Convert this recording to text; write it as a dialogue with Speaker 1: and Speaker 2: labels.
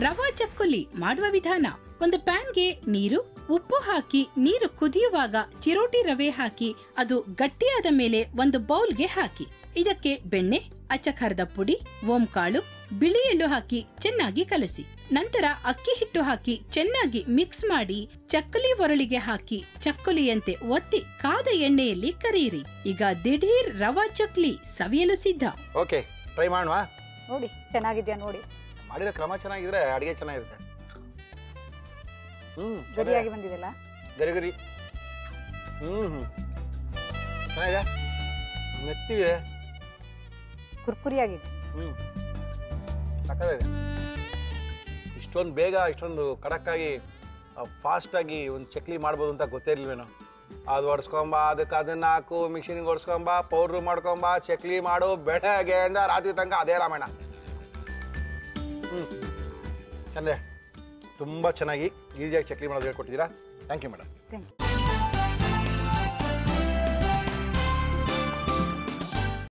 Speaker 1: ರವಾ ಚಕ್ಕುಲಿ ಮಾಡುವ ವಿಧಾನ. ಒಂದು ಪ್ಯಾನ್ಗೆ ನೀರು, ಉಪ್ಪು ಹಾಕಿ ನೀರು ಕುದಿಯುವಾಗ ಚಿರೋಟಿ ರವೆ ಹಾಕಿ ಅದು ಗಟ್ಟಿಯಾದ ಮೇಲೆ ಒಂದು ಬೌಲ್ಗೆ ಹಾಕಿ ಇದಕ್ಕೆ ಬೆಣ್ಣೆ, ಅಚ್ಚಖಾರದ ಪುಡಿ, ಓಂಕಾಳು, ಬಿಳಿ ಎಳ್ಳು ಹಾಕಿ ಚೆನ್ನಾಗಿ ಕಲಸಿ. ನಂತರ ಅಕ್ಕಿ ಹಿಟ್ಟು ಹಾಕಿ ಚೆನ್ನಾಗಿ ಮಿಕ್ಸ್ ಮಾಡಿ ಚಕ್ಕಲಿ ಒರಳಿಗೆ ಹಾಕಿ ಚಕ್ಕುಲಿಯಂತೆ ಒತ್ತಿ ಕಾದ ಎಣ್ಣೆಯಲ್ಲಿ ಕರಿಯಿರಿ. ಈಗ ದಿಢೀರ್ ರವಾ ಚಕ್ಲಿ ಸವಿಯಲು ಸಿದ್ಧ.
Speaker 2: ಓಕೆ, ಟ್ರೈ ಮಾಡುವ.
Speaker 3: ನೋಡಿ ಚೆನ್ನಾಗಿದ್ಯಾ ನೋಡಿ.
Speaker 2: ಮಾಡಿದ ಕ್ರಮ ಚೆನ್ನಾಗಿದ್ರೆ ಅಡಿಗೆ ಚೆನ್ನಾಗಿರುತ್ತೆ.
Speaker 3: ಗರಿಯಾಗಿ ಬಂದಿದೆಲ್ಲ,
Speaker 2: ಗರಿ ಗರಿ. ಚೆನ್ನಾಗಿದೆ, ಮೆತ್ತಿದೆ,
Speaker 3: ಕುರ್ಕುರಿಯಾಗಿದೆ.
Speaker 2: ಸಕ್ಕತ್ತಾಗಿದೆ. ಇಷ್ಟೊಂದು ಬೇಗ ಇಷ್ಟೊಂದು ಖಡಕ್ಕಾಗಿ ಫಾಸ್ಟಾಗಿ ಒಂದು ಚಕ್ಲಿ ಮಾಡ್ಬೋದು ಅಂತ ಗೊತ್ತೇ ಇರ್ಲಿಲ್ವೇನೋ. ಅದು ಒಡ್ಸ್ಕೊಂಬ, ಅದಕ್ಕೆ ಅದನ್ನ ಹಾಕು, ಮಿಷಿನಿಗೆ ಒಡ್ಸ್ಕೊಂಬ, ಪೌಡ್ರ್ ಮಾಡ್ಕೊಂಬ, ಚಕ್ಲಿ ಮಾಡು, ಬೆಳಗ್ಗೆಯಿಂದ ರಾತ್ರಿ ತನಕ ಅದೇ ರಾಮಾಯಣ. ಅಂದರೆ ತುಂಬ ಚೆನ್ನಾಗಿ ಈಸಿಯಾಗಿ ಚಕ್ಲಿ ಮಾಡೋದು ಹೇಳ್ಕೊಟ್ಟಿದ್ದೀರಾ. Thank you madam.
Speaker 3: Thank you.